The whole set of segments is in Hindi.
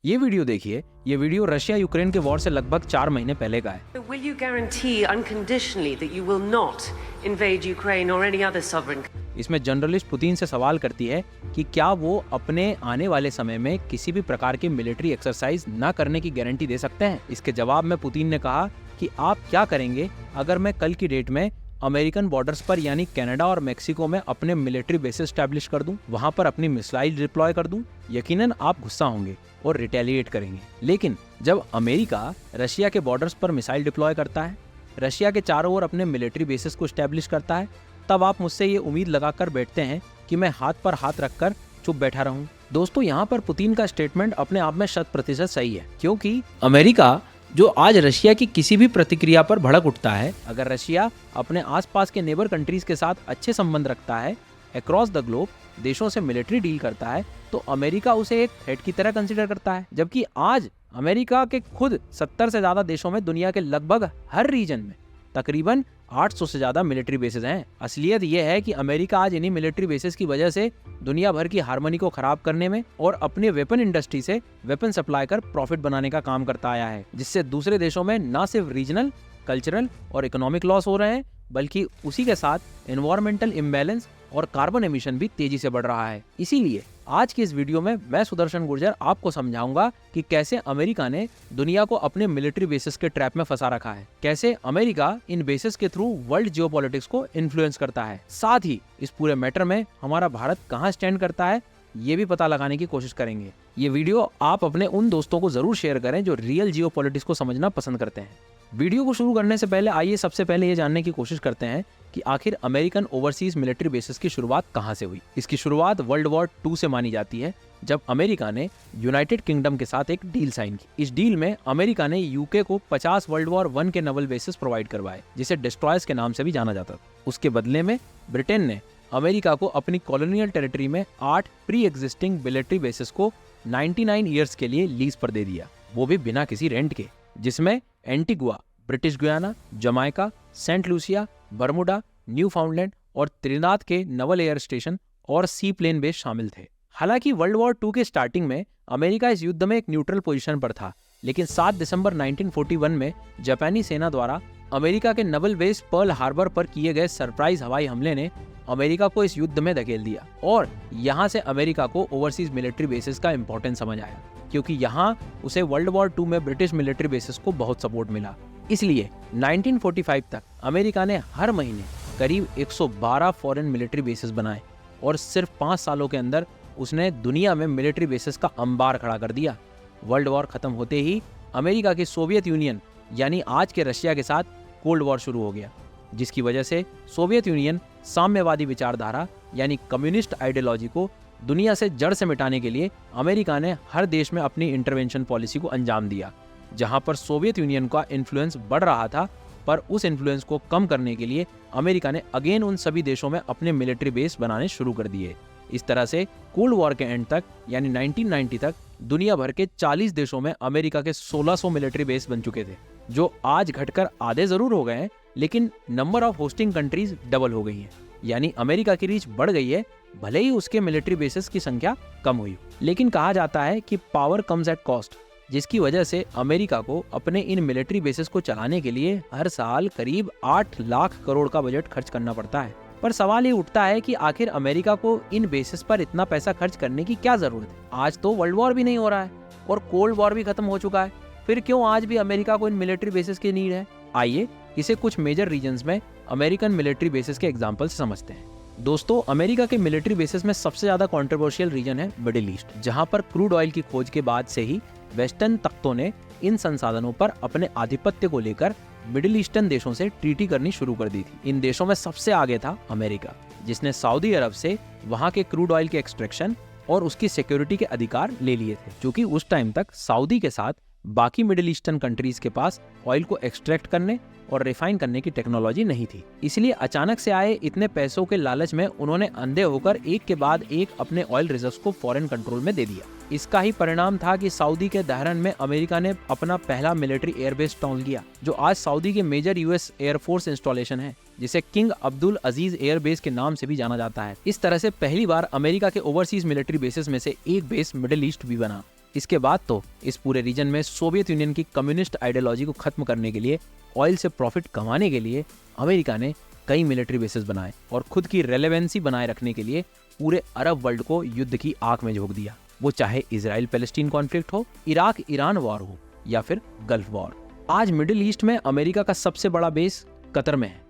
ये वीडियो देखिए। ये वीडियो रशिया यूक्रेन के वॉर से लगभग 4 महीने पहले का है। Will you guarantee unconditionally that you will not invade Ukraine or any other sovereign? इसमें जर्नलिस्ट पुतिन से सवाल करती है कि क्या वो अपने आने वाले समय में किसी भी प्रकार की मिलिट्री एक्सरसाइज न करने की गारंटी दे सकते हैं। इसके जवाब में पुतिन ने कहा कि आप क्या करेंगे अगर मैं कल की डेट में अमेरिकन बॉर्डर्स पर यानी कनाडा और मेक्सिको में अपने मिलिट्री बेसिस स्टैब्लिश कर दूं, वहां पर अपनी मिसाइल डिप्लॉय कर दूं। यकीनन आप गुस्सा होंगे और रिटेलिएट करेंगे। लेकिन जब अमेरिका रशिया के बॉर्डर्स पर मिसाइल डिप्लॉय करता है, रशिया के चारों ओर अपने मिलिट्री बेसिस को स्टैब्लिश करता है, तब आप मुझसे ये उम्मीद लगाकर बैठते हैं कि मैं हाथ पर हाथ रखकर चुप बैठा रहूं। दोस्तों, यहाँ पर पुतिन का स्टेटमेंट अपने आप में 100% सही है, क्योंकि अमेरिका जो आज रशिया की किसी भी प्रतिक्रिया पर भड़क उठता है, अगर रशिया अपने आसपास के नेबर कंट्रीज के साथ अच्छे संबंध रखता है, अक्रॉस द ग्लोब देशों से मिलिट्री डील करता है, तो अमेरिका उसे एक थ्रेट की तरह कंसीडर करता है। जबकि आज अमेरिका के खुद 70 से ज्यादा देशों में दुनिया के लगभग हर रीजन में तकरीबन 800 से ज्यादा मिलिट्री बेसेस हैं। असलियत यह है कि अमेरिका आज इन्हीं मिलिट्री बेसेस की वजह से दुनिया भर की हार्मनी को खराब करने में और अपने वेपन इंडस्ट्री से वेपन सप्लाई कर प्रॉफिट बनाने का काम करता आया है, जिससे दूसरे देशों में न सिर्फ रीजनल, कल्चरल और इकोनॉमिक लॉस हो रहे हैं, बल्कि उसी के साथ एनवायरमेंटल इम्बैलेंस और कार्बन एमिशन भी तेजी से बढ़ रहा है। इसीलिए आज की इस वीडियो में मैं सुदर्शन गुर्जर आपको समझाऊंगा कि कैसे अमेरिका ने दुनिया को अपने मिलिट्री बेसिस के ट्रैप में फंसा रखा है, कैसे अमेरिका इन बेसिस के थ्रू वर्ल्ड जियोपॉलिटिक्स को इन्फ्लुएंस करता है। साथ ही इस पूरे मैटर में हमारा भारत कहां स्टैंड करता है ये भी पता लगाने की कोशिश करेंगे। ये वीडियो आप अपने उन दोस्तों को जरूर शेयर करें जो रियल जियोपॉलिटिक्स को समझना पसंद करते हैं। वीडियो को शुरू करने से पहले आइए सबसे पहले ये जानने की कोशिश करते हैं कि आखिर अमेरिकन ओवरसीज मिलिट्री बेसिस की शुरुआत कहां से हुई। इसकी शुरुआत वर्ल्ड वॉर 2 से मानी जाती है, जब अमेरिका ने यूनाइटेड किंगडम के साथ एक डील साइन की। इस डील में अमेरिका ने यूके को 50 वर्ल्ड वॉर 1 के नवल बेसिस प्रोवाइड करवाए, जिसे डिस्ट्रॉयर्स के नाम से भी जाना जाता था। उसके बदले में ब्रिटेन ने अमेरिका को अपनी कॉलोनियल टेरिटरी में 8 प्री एग्जिस्टिंग मिलिट्री बेसिस को 99 ईयर्स के लिए लीज पर दे दिया, वो भी बिना किसी रेंट के, जिसमें Antigua, British Guyana, Jamaica, Saint Lucia, Bermuda, Newfoundland और त्रिनाद के नवल एयर स्टेशन और सी प्लेन बेस शामिल थे। हालांकि वर्ल्ड वॉर 2 के स्टार्टिंग में अमेरिका इस युद्ध में एक न्यूट्रल पोजीशन पर था, लेकिन 7 दिसंबर 1941 में जापानी सेना द्वारा अमेरिका के नवल बेस पर्ल हार्बर पर किए गए सरप्राइज हवाई हमले ने अमेरिका को इस युद्ध में धकेल दिया, और यहाँ से अमेरिका को ओवरसीज मिलिट्री बेसिस का इंपॉर्टेंस समझ आया, क्योंकि यहाँ उसे वर्ल्ड वॉर 2 में ब्रिटिश मिलिट्री बेसिस को बहुत सपोर्ट मिला। इसलिए 1945 तक अमेरिका ने हर महीने करीब 112 फॉरेन मिलिट्री बेसिस बनाए, और सिर्फ 5 सालों के अंदर उसने दुनिया में मिलिट्री बेसिस का अंबार खड़ा कर दिया। वर्ल्ड वॉर खत्म होते ही अमेरिका की सोवियत यूनियन यानी आज के रशिया के साथ कोल्ड वॉर शुरू हो गया, जिसकी वजह से सोवियत यूनियन साम्यवादी विचारधारा यानी कम्युनिस्ट आइडियोलॉजी को दुनिया से जड़ से मिटाने के लिए अमेरिका ने हर देश में अपनी इंटरवेंशन पॉलिसी को अंजाम दिया। जहां पर सोवियत यूनियन का इन्फ्लुएंस बढ़ रहा था, पर उस इन्फ्लुएंस को कम करने के लिए अमेरिका ने अगेन उन सभी देशों में अपने मिलिट्री बेस बनाने शुरू कर दिए। इस तरह से कोल्ड वॉर के एंड तक यानी 1990 तक दुनिया भर के 40 देशों में अमेरिका के 1600 मिलिट्री बेस बन चुके थे, जो आज घटकर आधे जरूर हो गए हैं, लेकिन number of hosting countries double हो गई है। यानी अमेरिका की रीच बढ़ गई है, भले ही उसके मिलिट्री बेसिस की संख्या कम हुई। लेकिन कहा जाता है कि पावर कम्स एट कॉस्ट, जिसकी वजह से अमेरिका को अपने इन मिलिट्री बेसिस को चलाने के लिए हर साल करीब 8 लाख करोड़ का बजट खर्च करना पड़ता है। पर सवाल ये उठता है कि आखिर अमेरिका को इन बेसिस पर इतना पैसा खर्च करने की क्या जरूरत है? आज तो वर्ल्ड वॉर भी नहीं हो रहा है और कोल्ड वॉर भी खत्म हो चुका है, फिर क्यों आज भी अमेरिका को इन मिलिट्री बेसिस की नीड है? आइए इसे कुछ मेजर रीजन्स में अमेरिकन मिलिट्री बेसिस के एग्जाम्पल से समझते हैं। दोस्तों, अमेरिका के मिलिट्री बेसिस में सबसे ज्यादा कंट्रोवर्शियल रीजन है मिडिल ईस्ट, जहां पर क्रूड ऑयल की खोज के बाद से ही वेस्टर्न तख्तों ने इन संसाधनों पर अपने आधिपत्य को लेकर मिडिल ईस्टर्न देशों से ट्रीटी करनी शुरू कर दी थी। इन देशों में सबसे आगे था अमेरिका, जिसने सऊदी अरब से वहां के क्रूड ऑयल के एक्सट्रैक्शन और उसकी सिक्योरिटी के अधिकार ले लिए थे, क्योंकि उस टाइम तक सऊदी के साथ बाकी मिडिल ईस्टर्न कंट्रीज के पास ऑयल को एक्सट्रैक्ट करने और रिफाइन करने की टेक्नोलॉजी नहीं थी। इसलिए अचानक से आए इतने पैसों के लालच में उन्होंने अंधे होकर एक के बाद एक अपने ऑयल रिजर्व्स को फॉरेन कंट्रोल में दे दिया। इसका ही परिणाम था कि सऊदी के दहरन में अमेरिका ने अपना पहला मिलिट्री एयरबेस इंस्टॉल किया, जो आज सऊदी के मेजर यूएस एयरफोर्स इंस्टॉलेशन है, जिसे किंग अब्दुल अजीज एयरबेस के नाम से भी जाना जाता है। इस तरह से पहली बार अमेरिका के ओवरसीज मिलिट्री बेसेस में से एक बेस मिडिल ईस्ट भी बना। इसके बाद तो इस पूरे रीजन में सोवियत यूनियन की कम्युनिस्ट आइडियोलॉजी को खत्म करने के लिए, ऑयल से प्रॉफिट कमाने के लिए अमेरिका ने कई मिलिट्री बेसेस बनाए और खुद की रेलेवेंसी बनाए रखने के लिए पूरे अरब वर्ल्ड को युद्ध की आग में झोंक दिया। वो चाहे इजराइल पैलेस्टीन कॉन्फ्लिक्ट हो, इराक ईरान वॉर हो या फिर गल्फ वॉर। आज मिडिल ईस्ट में अमेरिका का सबसे बड़ा बेस कतर में है,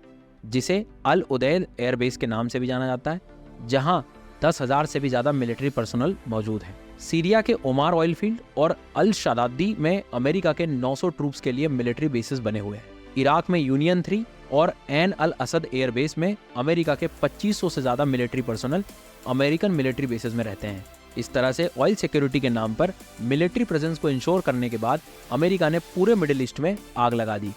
जिसे अल उदैद एयरबेस के नाम से भी जाना जाता है, जहां 10,000 से भी ज्यादा मिलिट्री पर्सनल मौजूद है। सीरिया के ओमार ऑयल फील्ड और अल शदादी में अमेरिका के 900 ट्रूप्स के लिए मिलिट्री बेसिस बने हुए हैं। इराक में यूनियन 3 और एन अल असद एयरबेस में अमेरिका के 2500 से ज्यादा military personnel American military bases में रहते हैं। इस तरह से ऑयल सिक्योरिटी के नाम पर मिलिट्री प्रेजेंस को इंश्योर करने के बाद अमेरिका ने पूरे मिडिल ईस्ट में आग लगा दी।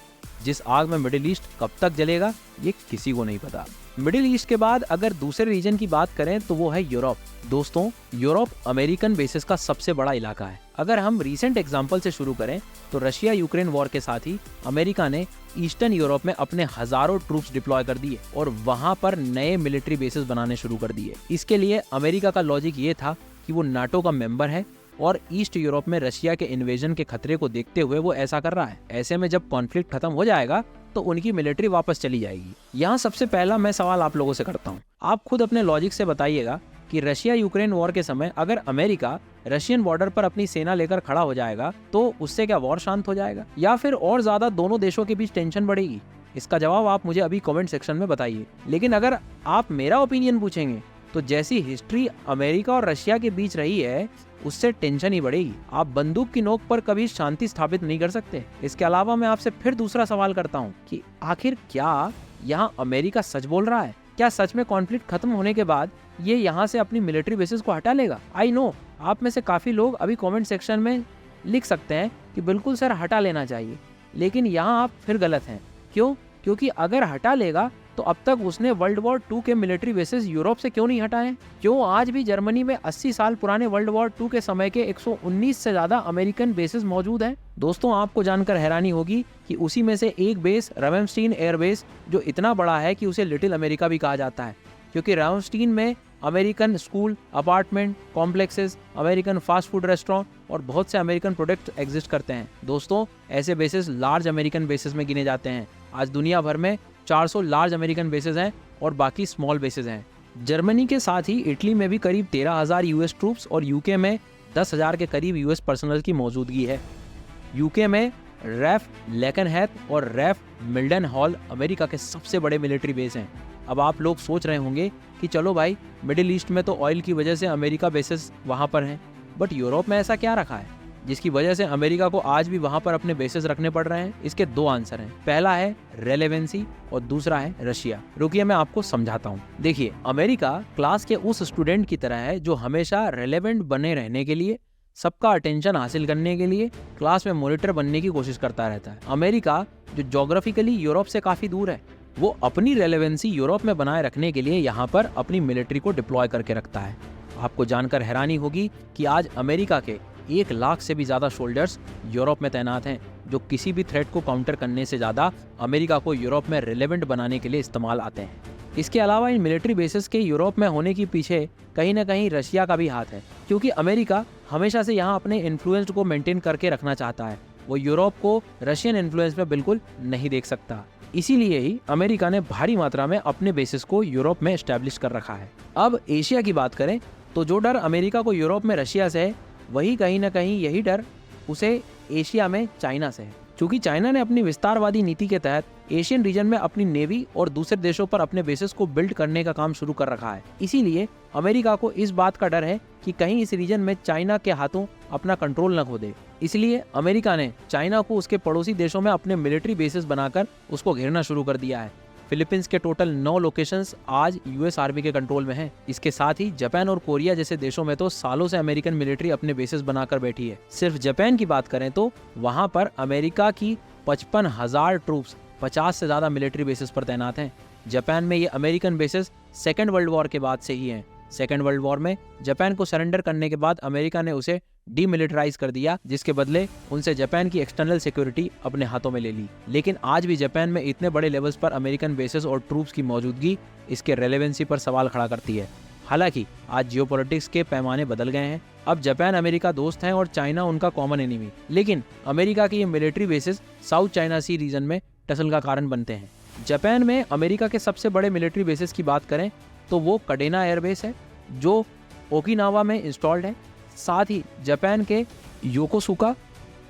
जिस आग में मिडिल ईस्ट कब तक जलेगा ये किसी को नहीं पता। मिडिल ईस्ट के बाद अगर दूसरे रीजन की बात करें तो वो है यूरोप। दोस्तों, यूरोप अमेरिकन बेसिस का सबसे बड़ा इलाका है। अगर हम रीसेंट एग्जांपल से शुरू करें तो रशिया यूक्रेन वॉर के साथ ही अमेरिका ने ईस्टर्न यूरोप में अपने हजारों ट्रूप्स डिप्लॉय कर दिए और वहां पर नए मिलिट्री बेसिस बनाने शुरू कर दिए। इसके लिए अमेरिका का लॉजिक ये था कि वो नाटो का मेंबर है और ईस्ट यूरोप में रशिया के इन्वेजन के खतरे को देखते हुए वो ऐसा कर रहा है। ऐसे में जब कॉन्फ्लिक्ट खत्म हो जाएगा तो उनकी मिलिट्री वापस चली जाएगी। यहाँ सबसे पहला मैं सवाल आप लोगों से करता हूँ, आप खुद अपने लॉजिक से बताइएगा कि रशिया यूक्रेन वॉर के समय अगर अमेरिका रशियन बॉर्डर पर अपनी सेना लेकर खड़ा हो जाएगा तो उससे क्या वॉर शांत हो जाएगा या फिर और ज्यादा दोनों देशों के बीच टेंशन बढ़ेगी? इसका जवाब आप मुझे अभी कमेंट सेक्शन में बताइए। लेकिन अगर आप मेरा ओपिनियन पूछेंगे तो जैसी हिस्ट्री अमेरिका और रशिया के बीच रही है उससे टेंशन ही बढ़ेगी। आप बंदूक की नोक पर कभी शांति स्थापित नहीं कर सकते। इसके अलावा मैं आपसे फिर दूसरा सवाल करता हूँ कि आखिर क्या यहाँ अमेरिका सच बोल रहा है? क्या सच में कॉन्फ्लिक्ट खत्म होने के बाद ये यहाँ से अपनी मिलिट्री बेसिस को हटा लेगा? आई नो आप में से काफी लोग अभी कमेंट सेक्शन में लिख सकते हैं कि बिल्कुल सर हटा लेना चाहिए, लेकिन यहाँ आप फिर गलत हैं। क्यों? क्योंकि अगर हटा लेगा तो अब तक उसने वर्ल्ड वॉर 2 के मिलिट्री बेसिस यूरोप से क्यों नहीं हटाए? क्यों आज भी जर्मनी में 80 साल पुराने वर्ल्ड वॉर 2 के समय के 119 से ज्यादा अमेरिकन बेसिस मौजूद हैं? दोस्तों, आपको जानकर हैरानी होगी कि उसी में से एक बेस रामस्टीन एयरबेस जो इतना बड़ा है कि उसे लिटिल अमेरिका भी कहा जाता है, क्योंकि रामस्टीन में American school, apartment complexes, American fast food restaurant और बहुत से अमेरिकन प्रोडक्ट्स एग्जिस्ट करते हैं। दोस्तों, ऐसे बेसिस लार्ज अमेरिकन बेसिस में गिने जाते हैं। आज दुनिया भर में 400 लार्ज अमेरिकन बेसिस हैं और बाकी स्मॉल बेसिस हैं। जर्मनी के साथ ही इटली में भी करीब 13,000 यूएस ट्रूप्स और यूके में 10,000 के करीब यूएस पर्सनल की मौजूदगी है। यूके में रैफ लेकनहेथ और रैफ मिल्डन हॉल अमेरिका के सबसे बड़े मिलिट्री बेस हैं। अब आप लोग सोच रहे होंगे कि चलो भाई, मिडिल ईस्ट में तो ऑयल की वजह से अमेरिका बेसिस वहाँ पर हैं, बट यूरोप में ऐसा क्या रखा है जिसकी वजह से अमेरिका को आज भी वहां पर अपने बेसेस रखने पड़ रहे हैं? इसके 2 आंसर हैं। पहला है रेलेवेंसी और दूसरा है रशिया। रुकिए मैं आपको समझाता हूँ। देखिए, अमेरिका क्लास के उस स्टूडेंट की तरह है जो हमेशा रेलेवेंट बने रहने के लिए, सबका अटेंशन हासिल करने के लिए क्लास में मॉनिटर बनने की कोशिश करता रहता है। अमेरिका जो ज्योग्राफिकली यूरोप से काफी दूर है, वो अपनी रेलेवेंसी यूरोप में बनाए रखने के लिए यहाँ पर अपनी मिलिट्री को डिप्लॉय करके रखता है। आपको जानकर हैरानी होगी कि आज अमेरिका के 1 लाख से भी ज्यादा सोल्जर्स यूरोप में तैनात हैं, जो किसी भी थ्रेट को काउंटर करने से ज्यादा अमेरिका को यूरोप में रिलेवेंट बनाने के लिए इस्तेमाल आते हैं। इसके अलावा इन मिलिट्री बेसिस के यूरोप में होने के पीछे कहीं ना कहीं रशिया का भी हाथ है, क्योंकि अमेरिका हमेशा से यहाँ अपने इन्फ्लुएंस को मेंटेन करके रखना चाहता है। वो यूरोप को रशियन इन्फ्लुएंस में बिल्कुल नहीं देख सकता। इसीलिए ही अमेरिका ने भारी मात्रा में अपने बेसिस को यूरोप में एस्टेब्लिश कर रखा है। अब एशिया की बात करें तो जो डर अमेरिका को यूरोप में रशिया से है, वही कहीं ना कहीं यही डर उसे एशिया में चाइना से है। क्योंकि चाइना ने अपनी विस्तारवादी नीति के तहत एशियन रीजन में अपनी नेवी और दूसरे देशों पर अपने बेसिस को बिल्ड करने का काम शुरू कर रखा है। इसीलिए अमेरिका को इस बात का डर है कि कहीं इस रीजन में चाइना के हाथों अपना कंट्रोल न खो दे। इसलिए अमेरिका ने चाइना को उसके पड़ोसी देशों में अपने मिलिट्री बेसिस बनाकर उसको घेरना शुरू कर दिया है। फिलीपींस के टोटल 9 लोकेशंस आज यूएस आर्मी के कंट्रोल में हैं। इसके साथ ही जापान और कोरिया जैसे देशों में तो सालों से अमेरिकन मिलिट्री अपने बेसिस बनाकर बैठी है। सिर्फ जापान की बात करें तो वहां पर अमेरिका की 55,000 ट्रूप्स 50 से ज्यादा मिलिट्री बेसिस पर तैनात हैं। जापान में ये American basis second world war के बाद से ही हैं। सेकेंड वर्ल्ड वॉर में जापान को सरेंडर करने के बाद अमेरिका ने उसे डीमिलिटराइज कर दिया, जिसके बदले उनसे जापान की एक्सटर्नल सिक्योरिटी अपने हाथों में ले ली। लेकिन आज भी जापान में इतने बड़े लेवल्स पर अमेरिकन बेसेस और ट्रूप्स की मौजूदगी इसके रेलेवेंसी पर सवाल खड़ा करती है। हालांकि आज जियोपॉलिटिक्स के पैमाने बदल गए हैं। अब जापान अमेरिका दोस्त हैं और चाइना उनका कॉमन एनिमी। लेकिन अमेरिका के ये मिलिट्री बेसिस साउथ चाइना सी रीजन में टसल का कारण बनते हैं। जापान में अमेरिका के सबसे बड़े मिलिट्री बेसिस की बात करें तो वो कडेना एयरबेस है जो ओकिनावा में इंस्टॉल्ड है। साथ ही जापान के योकोसुका,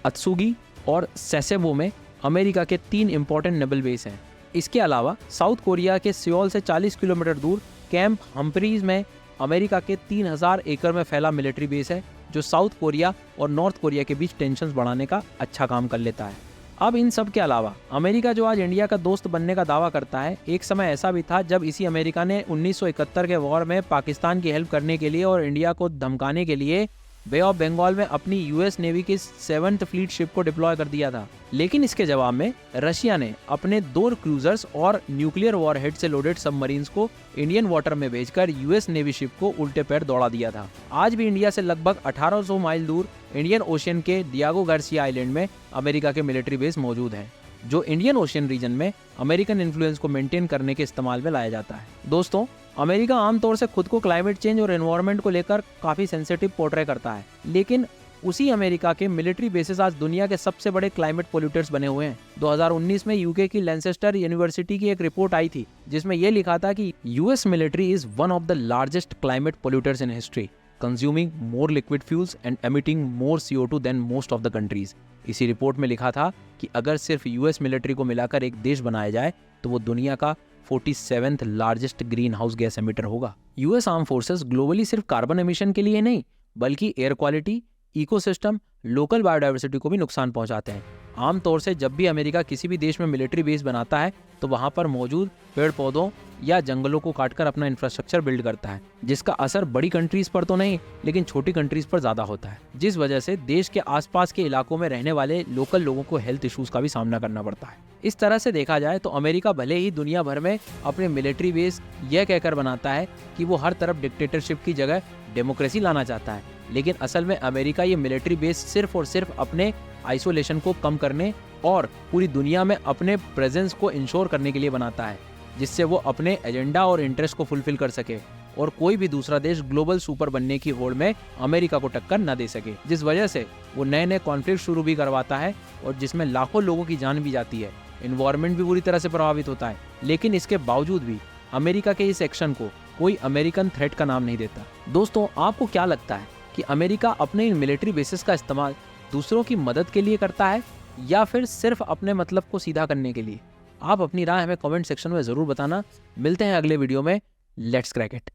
अत्सुगी और सेसेबो में अमेरिका के 3 इंपॉर्टेंट नेवल बेस हैं। इसके अलावा साउथ कोरिया के सियोल से 40 किलोमीटर दूर कैंप हम्प्रीज में अमेरिका के 3000 एकड़ में फैला मिलिट्री बेस है जो साउथ कोरिया और नॉर्थ कोरिया के बीच टेंशन्स बढ़ाने का अच्छा काम कर लेता है। अब इन सब के अलावा अमेरिका जो आज इंडिया का दोस्त बनने का दावा करता है, एक समय ऐसा भी था जब इसी अमेरिका ने 1971 के वॉर में पाकिस्तान की हेल्प करने के लिए और इंडिया को धमकाने के लिए बे ऑफ बंगाल में अपनी यूएस नेवी की 7th फ्लीट शिप को डिप्लॉय कर दिया था। लेकिन इसके जवाब में रशिया ने अपने 2 क्रूजर्स और न्यूक्लियर वॉरहेड से लोडेड सबमरीन्स को इंडियन वाटर में भेजकर यूएस नेवी शिप को उल्टे पैर दौड़ा दिया था। आज भी इंडिया से लगभग 1800 माइल दूर इंडियन ओशियन के डियागो गार्सिया आइलैंड में अमेरिका के मिलिट्री बेस मौजूद हैं, जो इंडियन ओशियन रीजन में अमेरिकन इन्फ्लुएंस को मेंटेन करने के इस्तेमाल में लाया जाता है। दोस्तों, अमेरिका आमतौर से खुद को क्लाइमेट चेंज और एनवायरनमेंट को लेकर काफी सेंसिटिव पोर्ट्रे करता है, लेकिन उसी अमेरिका के मिलिट्री बेसिस आज दुनिया के सबसे बड़े क्लाइमेट पोल्यूटर्स बने हुए हैं। 2019 में यूके की लैनचेस्टर यूनिवर्सिटी की एक रिपोर्ट आई थी जिसमें यह लिखा था कि US military is one of the largest climate polluters in history, consuming more liquid fuels and emitting more CO2 than most of the countries. इसी रिपोर्ट में लिखा था कि अगर सिर्फ यूएस मिलिट्री को मिलाकर एक देश बनाया जाए तो वो दुनिया का 47th largest green house gas emitter होगा। यूएस आर्म फोर्सेस ग्लोबली सिर्फ कार्बन एमिशन के लिए नहीं बल्कि air quality, ecosystem, local biodiversity को भी नुकसान पहुंचाते हैं। आमतौर से जब भी अमेरिका किसी भी देश में मिलिट्री बेस बनाता है तो वहां पर मौजूद पेड़ पौधों या जंगलों को काटकर अपना इंफ्रास्ट्रक्चर बिल्ड करता है, जिसका असर बड़ी कंट्रीज पर तो नहीं लेकिन छोटी कंट्रीज पर ज्यादा होता है, जिस वजह से देश के आसपास के इलाकों में रहने वाले लोकल लोगों को हेल्थ इश्यूज का भी सामना करना पड़ता है। इस तरह से देखा जाए तो अमेरिका भले ही दुनिया भर में अपने मिलिट्री बेस यह कहकर बनाता है कि वो हर तरफ डिक्टेटरशिप की जगह डेमोक्रेसी लाना चाहता है, लेकिन असल में अमेरिका ये मिलिट्री बेस सिर्फ और सिर्फ अपने आइसोलेशन को कम करने और पूरी दुनिया में अपने प्रेजेंस को इंश्योर करने के लिए बनाता है, जिससे वो अपने एजेंडा और इंटरेस्ट को फुलफिल कर सके और कोई भी दूसरा देश ग्लोबल सुपर बनने की होड़ में अमेरिका को टक्कर न दे सके, जिस वजह से वो नए नए कॉन्फ्लिक्ट शुरू भी करवाता है और जिसमें लाखों लोगों की जान भी जाती है, एनवायरनमेंट भी बुरी तरह से प्रभावित होता है। लेकिन इसके बावजूद भी अमेरिका के इस एक्शन को कोई अमेरिकन थ्रेट का नाम नहीं देता। दोस्तों, आपको क्या लगता है कि अमेरिका अपने इन मिलिट्री बेसिस का इस्तेमाल दूसरों की मदद के लिए करता है या फिर सिर्फ अपने मतलब को सीधा करने के लिए? आप अपनी राय हमें कमेंट सेक्शन में जरूर बताना। मिलते हैं अगले वीडियो में। Let's crack it.